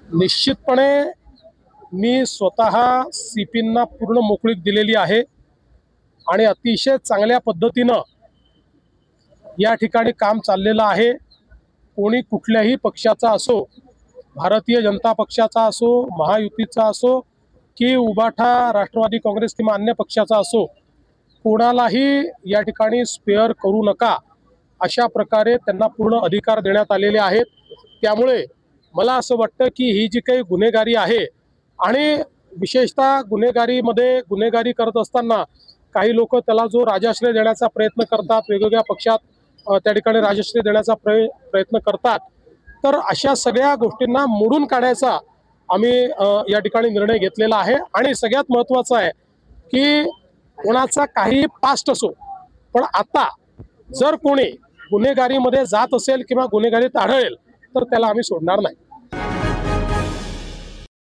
निश्चितपणे मी स्वतः सीपींना पूर्ण मोकळीक दिलेली आहे आणि अतिशय चांगल्या पद्धतीनं या ठिकाणी काम चाललेलं आहे। कोणी कुठल्याही पक्षाचा असो, भारतीय जनता पक्षाचा असो, महायुतीचा असो की उबाठा राष्ट्रवादी काँग्रेस किंवा अन्य पक्षाचा असो, कोणालाही या ठिकाणी स्पेअर करू नका अशा प्रकारे त्यांना पूर्ण अधिकार देण्यात आलेले आहेत। त्यामुळे मला असं वाटतं की ही जी काही गुन्हेगारी आहे आणि विशेषतः गुन्हेगारी करत असताना काही लोक त्याला जो राजाश्रय देण्याचा प्रयत्न करतात, वेगवेगळ्या पक्षात त्या ठिकाणी राजश्री देण्याचा प्रयत्न करतात, तर अशा सगळ्या गोष्टींना मोडून काढायचा आम्ही या ठिकाणी निर्णय घेतलेला आहे। आणि सगळ्यात महत्त्वाचं आहे की कोणाचा काही पास्ट असो, पण आता जर कोणी गुन्हेगारीमध्ये जात असेल किंवा गुन्हेगारीत आढळेल तर त्याला आम्ही सोडणार नाही।